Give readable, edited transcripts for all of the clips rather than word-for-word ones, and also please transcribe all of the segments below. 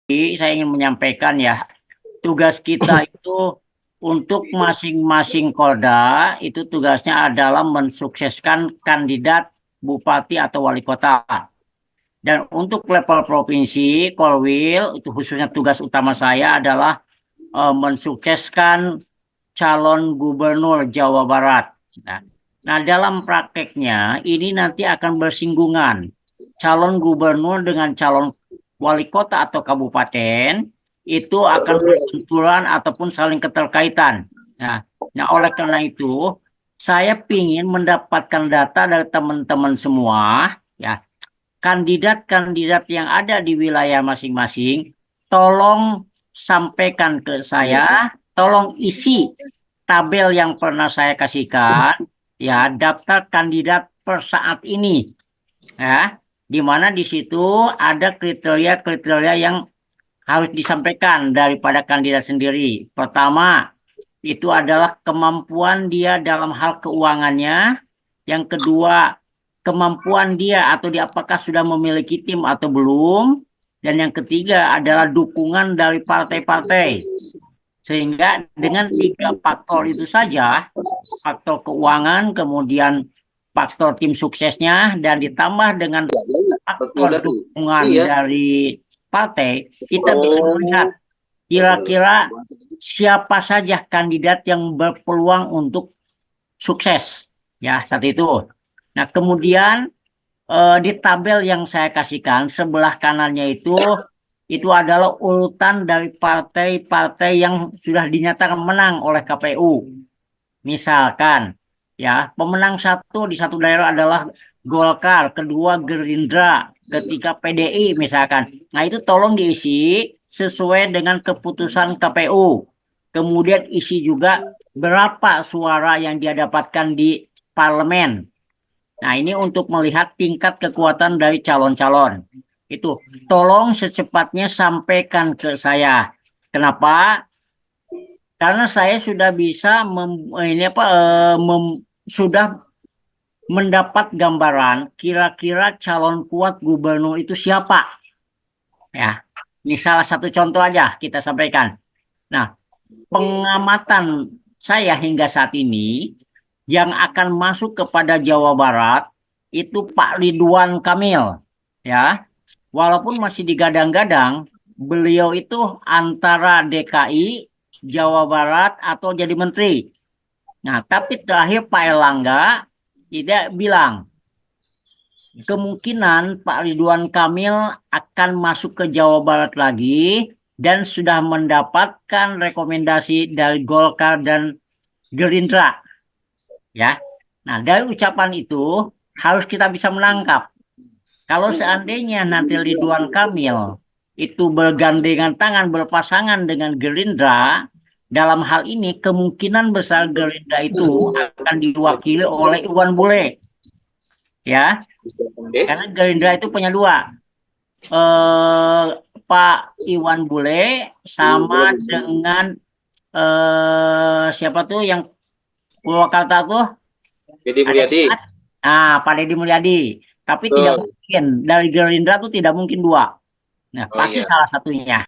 saya ingin menyampaikan ya, tugas kita itu untuk masing-masing Kolda itu tugasnya adalah mensukseskan kandidat bupati atau wali kota. Dan untuk level provinsi, Kolwil, itu khususnya tugas utama saya adalah mensukseskan calon gubernur Jawa Barat. Nah, dalam prakteknya ini nanti akan bersinggungan calon gubernur dengan calon wali kota atau kabupaten itu akan berbenturan ataupun saling keterkaitan. Oleh karena itu saya ingin mendapatkan data dari teman-teman semua, ya, kandidat-kandidat yang ada di wilayah masing-masing, tolong sampaikan ke saya, tolong isi tabel yang pernah saya kasihkan, ya, daftar kandidat per saat ini, ya, di mana di situ ada kriteria-kriteria yang harus disampaikan daripada kandidat sendiri. Pertama, itu adalah kemampuan dia dalam hal keuangannya. Yang kedua, kemampuan dia atau dia apakah sudah memiliki tim atau belum. Dan yang ketiga adalah dukungan dari partai-partai. Sehingga dengan 3 faktor itu saja, faktor keuangan, kemudian faktor tim suksesnya, dan ditambah dengan faktor dukungan dari partai, kita bisa melihat kira-kira siapa saja kandidat yang berpeluang untuk sukses, ya, saat itu. Nah, kemudian di tabel yang saya kasihkan sebelah kanannya itu adalah urutan dari partai-partai yang sudah dinyatakan menang oleh KPU. Misalkan, ya, pemenang satu di satu daerah adalah Golkar, kedua Gerindra, ketiga PDI misalkan. Nah, itu tolong diisi sesuai dengan keputusan KPU. Kemudian isi juga berapa suara yang dia dapatkan di parlemen. Nah, ini untuk melihat tingkat kekuatan dari calon-calon. Itu tolong secepatnya sampaikan ke saya. Kenapa? Karena saya sudah bisa sudah mendapat gambaran kira-kira calon kuat gubernur itu siapa. Ya, ini salah satu contoh aja kita sampaikan. Nah, pengamatan saya hingga saat ini yang akan masuk kepada Jawa Barat itu Pak Ridwan Kamil, ya. Walaupun masih digadang-gadang, beliau itu antara DKI, Jawa Barat atau jadi menteri. Nah, tapi terakhir Pak Erlangga tidak bilang kemungkinan Pak Ridwan Kamil akan masuk ke Jawa Barat lagi dan sudah mendapatkan rekomendasi dari Golkar dan Gerindra, ya. Nah, dari ucapan itu harus kita bisa menangkap kalau seandainya nanti Ridwan Kamil itu bergandengan tangan berpasangan dengan Gerindra, dalam hal ini kemungkinan besar Gerindra itu akan diwakili oleh Iwan Bule, ya. Karena Gerindra itu punya dua, Pak Iwan Bule sama dengan siapa tuh yang Purwakarta tuh, Deddy Mulyadi. Pak Deddy Mulyadi. Tapi tidak mungkin dari Gerindra tuh tidak mungkin dua. Nah, pasti salah satunya.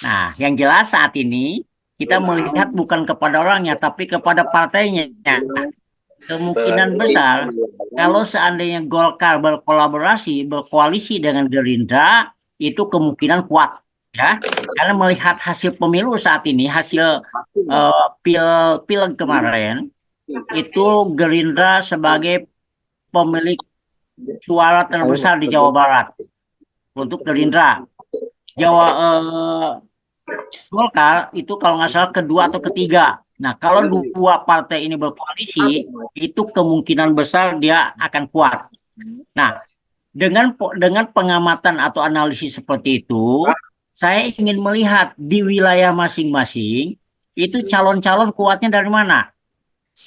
Nah, yang jelas saat ini kita melihat bukan kepada orangnya, tapi kepada partainya. Kemungkinan besar kalau seandainya Golkar berkolaborasi, berkoalisi dengan Gerindra, itu kemungkinan kuat, ya. Karena melihat hasil pemilu saat ini, hasil pileg kemarin, itu Gerindra sebagai pemilik suara terbesar di Jawa Barat untuk Gerindra. Golkar itu kalau nggak salah kedua atau ketiga. Nah, kalau dua partai ini berkoalisi, itu kemungkinan besar dia akan kuat. Nah, dengan pengamatan atau analisis seperti itu, saya ingin melihat di wilayah masing-masing itu calon-calon kuatnya dari mana.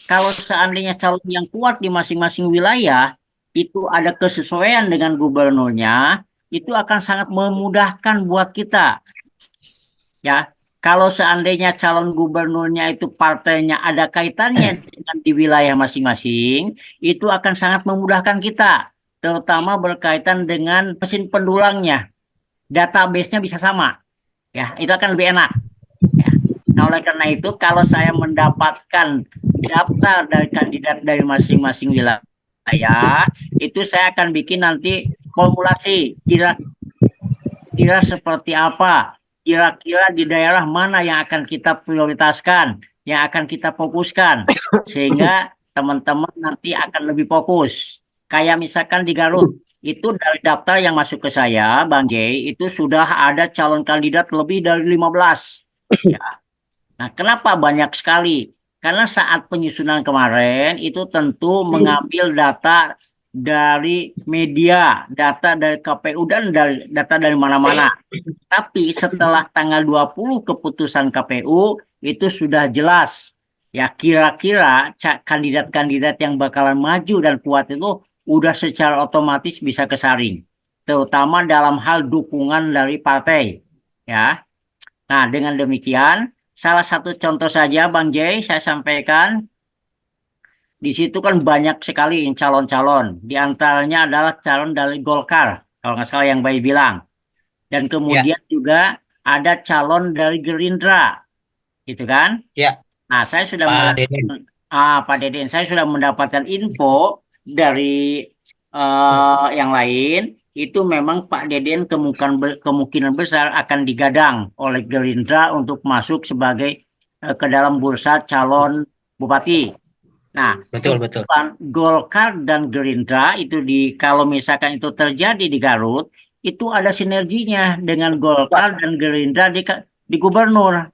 Kalau seandainya calon yang kuat di masing-masing wilayah itu ada kesesuaian dengan gubernurnya, itu akan sangat memudahkan buat kita. Ya, kalau seandainya calon gubernurnya itu partainya ada kaitannya dengan di wilayah masing-masing, itu akan sangat memudahkan kita, terutama berkaitan dengan mesin pendulangnya. Database-nya bisa sama. Ya, itu akan lebih enak. Ya. Nah, oleh karena itu, kalau saya mendapatkan daftar dari kandidat dari masing-masing wilayah, itu saya akan bikin nanti formulasi kira-kira seperti apa, kira-kira di daerah mana yang akan kita prioritaskan, yang akan kita fokuskan, sehingga teman-teman nanti akan lebih fokus. Kayak misalkan di Garut, itu dari daftar yang masuk ke saya, Bang Jay, itu sudah ada calon kandidat lebih dari 15. Ya. Nah, kenapa banyak sekali? Karena saat penyusunan kemarin itu tentu mengambil data dari media, data dari KPU dan dari data dari mana-mana. Tapi setelah tanggal 20 keputusan KPU itu sudah jelas. Ya kira-kira kandidat-kandidat yang bakalan maju dan kuat itu udah secara otomatis bisa kesaring. Terutama dalam hal dukungan dari partai. Ya. Nah, dengan demikian, salah satu contoh saja Bang Jay saya sampaikan, di situ kan banyak sekali calon-calon. Di antaranya adalah calon dari Golkar, kalau nggak salah yang Bayi bilang. Dan Ya, kemudian juga ada calon dari Gerindra, gitu kan? ya, Nah, saya sudah Pak mendapatkan, Deden. Pak Deden, saya sudah mendapatkan info dari yang lain, itu memang Pak Deden kemungkinan besar akan digadang oleh Gerindra untuk masuk sebagai ke dalam bursa calon bupati. Nah, Betul, betul. kebetulan Golkar dan Gerindra itu kalau misalkan itu terjadi di Garut, itu ada sinerginya dengan Golkar dan Gerindra di gubernur,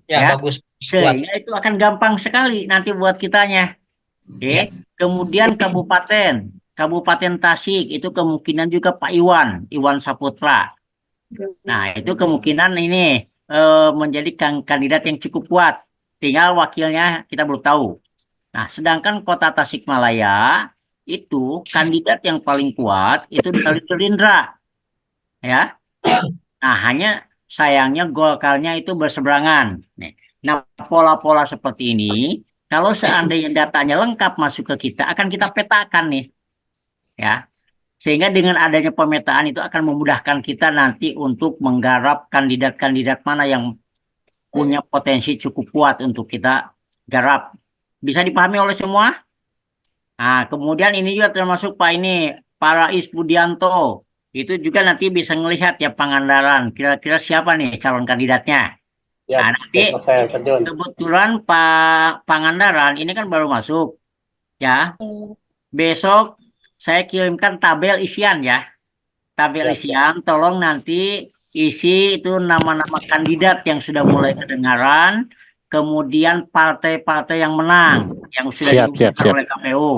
Ya, ya. bagus, kuat. Sehingga itu akan gampang sekali nanti buat kitanya. Oke. Ya, Kemudian kabupaten, Kabupaten Tasik itu kemungkinan juga Pak Iwan Saputra. Nah, itu kemungkinan ini menjadi kandidat yang cukup kuat. Tinggal wakilnya kita belum tahu. Nah, sedangkan Kota Tasikmalaya itu kandidat yang paling kuat itu dari Gerindra, ya. Nah, hanya sayangnya Golkarnya itu berseberangan. Nih. Nah, pola-pola seperti ini, kalau seandainya datanya lengkap masuk ke kita, akan kita petakan nih, ya. Sehingga dengan adanya pemetaan itu akan memudahkan kita nanti untuk menggarap kandidat-kandidat mana yang punya potensi cukup kuat untuk kita garap. Bisa dipahami oleh semua? Nah, kemudian ini juga termasuk Pak ini, Pak Rais Budianto. Itu juga nanti bisa ngelihat ya Pangandaran. Kira-kira siapa nih calon kandidatnya. Siap, Nah, nanti besok saya terjun. kebetulan Pak Pangandaran ini kan baru masuk. Ya, besok saya kirimkan tabel isian ya. Tabel Siap, siap. isian, tolong nanti isi itu nama-nama kandidat yang sudah mulai kedengaran. Kemudian partai-partai yang menang, yang sudah Siap, siap, diumumkan siap. oleh KPU.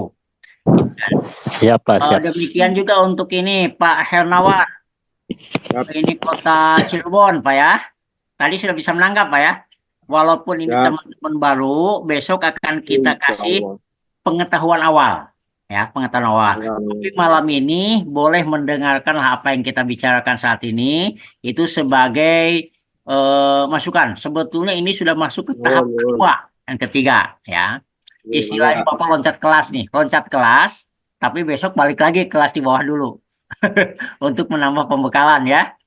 Siap, Pak, siap. Demikian juga untuk ini Pak Hernawan, Siap, ini kota Cirebon Pak ya. Tadi sudah bisa menanggap Pak ya. Walaupun ini siap. teman-teman baru, besok akan kita Insya kasih Allah. pengetahuan awal. Ya, pengetahuan awal. Tapi Amin. malam ini boleh mendengarkan apa yang kita bicarakan saat ini itu sebagai masukan. Sebetulnya ini sudah masuk ke tahap Nuhun, nuhun. kedua dan ketiga ya. Ini Istilahnya mangga. Bapak loncat kelas nih, loncat kelas, tapi besok balik lagi kelas di bawah dulu untuk menambah pembekalan ya.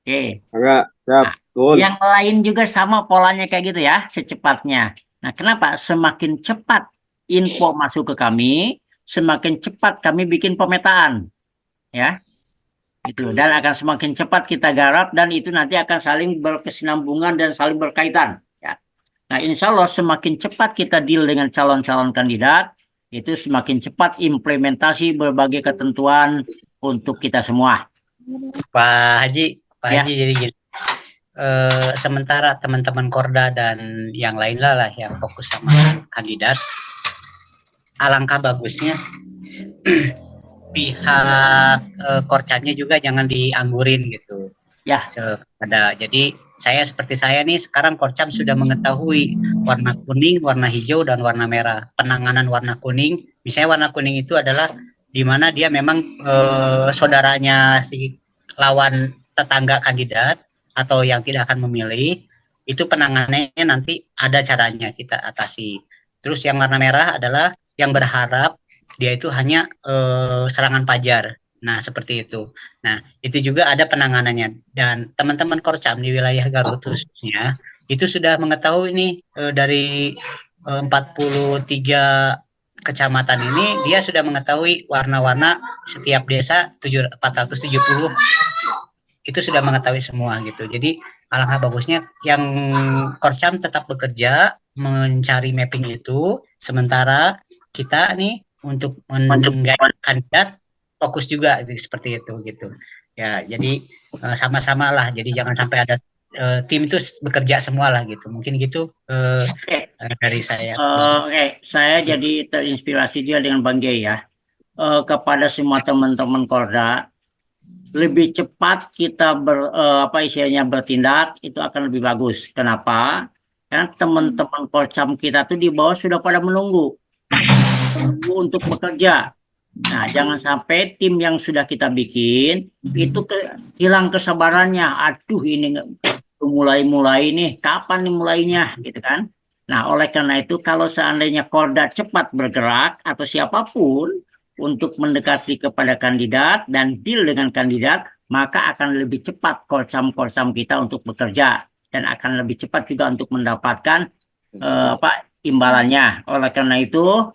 Oke. Mangga, siap. Nah, Nuhun. yang lain juga sama polanya kayak gitu ya, secepatnya. Nah, kenapa? Semakin cepat info masuk ke kami, semakin cepat kami bikin pemetaan, ya. Itu dan akan semakin cepat kita garap dan itu nanti akan saling berkesinambungan dan saling berkaitan, ya. Nah, insya Allah semakin cepat kita deal dengan calon-calon kandidat, itu semakin cepat implementasi berbagai ketentuan untuk kita semua. Pak Haji, Pak Ya, Haji jadi gini. Sementara teman-teman Korda dan yang lain lah yang fokus sama kandidat, alangkah bagusnya pihak Korcamnya juga jangan dianggurin gitu. ya, Jadi seperti saya nih sekarang Korcam sudah mengetahui warna kuning, warna hijau dan warna merah. Penanganan warna kuning, misalnya warna kuning itu adalah di mana dia memang saudaranya si lawan tetangga kandidat atau yang tidak akan memilih, itu penanganannya nanti ada caranya kita atasi. Terus yang warna merah adalah yang berharap dia itu hanya serangan pajar. Nah, seperti itu. Nah, itu juga ada penanganannya. Dan teman-teman Korcam di wilayah Garut khususnya, itu sudah mengetahui nih dari 43 kecamatan ini, dia sudah mengetahui warna-warna setiap desa 470 itu sudah mengetahui semua gitu. Jadi alangkah bagusnya yang Korcam tetap bekerja mencari mapping itu, sementara kita nih untuk menggait kandidat fokus juga seperti itu gitu. Ya, jadi sama-sama lah. Jadi jangan sampai ada tim itu bekerja semua lah gitu. Mungkin gitu Oke, dari saya. oke, saya jadi terinspirasi juga dengan Bang Gey ya. Kepada semua teman-teman Korda, lebih cepat kita apa istilahnya bertindak itu akan lebih bagus. Kenapa? Karena teman-teman Korcam kita tuh di bawah sudah pada menunggu untuk bekerja. Nah, jangan sampai tim yang sudah kita bikin itu hilang kesabarannya. Aduh, ini mulai-mulai nih, kapan nih mulainya, gitu kan? Nah, oleh karena itu, kalau seandainya Korda cepat bergerak atau siapapun untuk mendekati kepada kandidat dan deal dengan kandidat, maka akan lebih cepat Korcam-Korcam kita untuk bekerja dan akan lebih cepat juga untuk mendapatkan apa imbalannya. Oleh karena itu,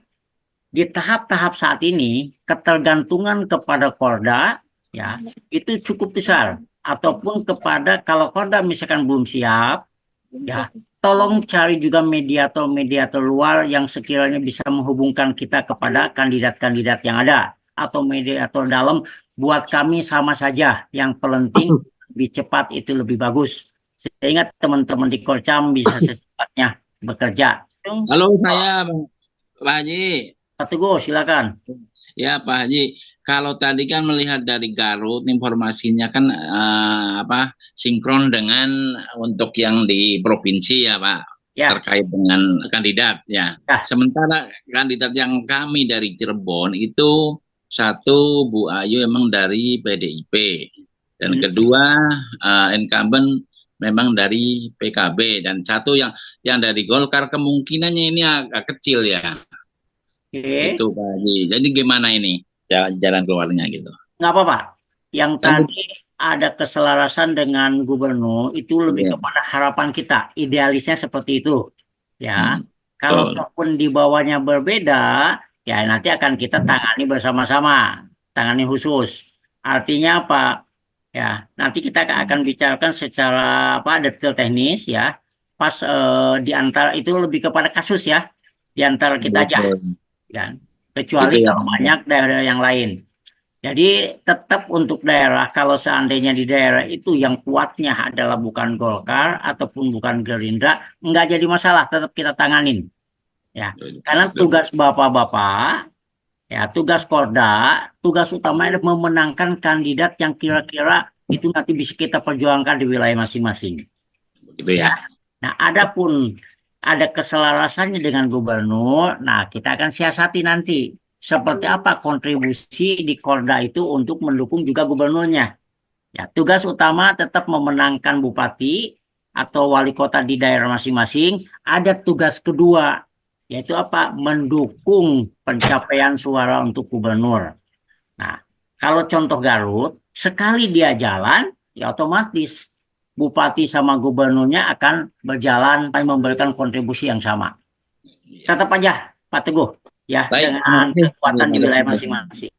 di tahap-tahap saat ini ketergantungan kepada Korda ya itu cukup besar, ataupun kepada kalau Korda misalkan belum siap ya, tolong cari juga mediator-mediator luar yang sekiranya bisa menghubungkan kita kepada kandidat-kandidat yang ada, atau mediator dalam. Buat kami sama saja, yang penting lebih cepat itu lebih bagus, sehingga teman-teman di Korcam bisa secepatnya bekerja. Halo, saya Pak Haji. Pak Teguh, silakan. Ya, Pak Haji. Kalau tadi kan melihat dari Garut, informasinya kan sinkron dengan untuk yang di provinsi ya, Pak. Ya. Terkait dengan kandidat ya. Ya. Sementara kandidat yang kami dari Cirebon itu satu Bu Ayu emang dari PDIP dan kedua incumbent memang dari PKB, dan satu yang dari Golkar kemungkinannya ini agak kecil ya. Itu Pak Haji. Jadi gimana ini jalan keluarnya gitu? Nggak apa-apa. Yang tadi ada keselarasan dengan gubernur itu lebih kepada harapan kita, idealisnya seperti itu. Ya, kalau pun di bawahnya berbeda, ya nanti akan kita tangani bersama-sama, tangani khusus. Artinya apa? Ya, nanti kita akan bicarakan secara detail teknis ya. Pas di antara itu lebih kepada kasus ya, di antara kita aja. Kan? Kecuali kalau banyak daerah yang lain. Jadi tetap untuk daerah, kalau seandainya di daerah itu yang kuatnya adalah bukan Golkar ataupun bukan Gerindra, nggak jadi masalah, tetap kita tanganin. Ya, karena tugas bapak-bapak, ya tugas Korda, tugas utamanya adalah memenangkan kandidat yang kira-kira itu nanti bisa kita perjuangkan di wilayah masing-masing. Gitu ya. Nah, adapun ada keselarasannya dengan gubernur, nah kita akan siasati nanti seperti apa kontribusi di Korda itu untuk mendukung juga gubernurnya. Ya, tugas utama tetap memenangkan bupati atau wali kota di daerah masing-masing. Ada tugas kedua, yaitu apa? Mendukung pencapaian suara untuk gubernur. Nah, kalau contoh Garut, sekali dia jalan, ya otomatis bupati sama gubernurnya akan berjalan memberikan kontribusi yang sama. Tetap aja Pak Teguh ya. Baik, dengan kekuatan di wilayah masing-masing.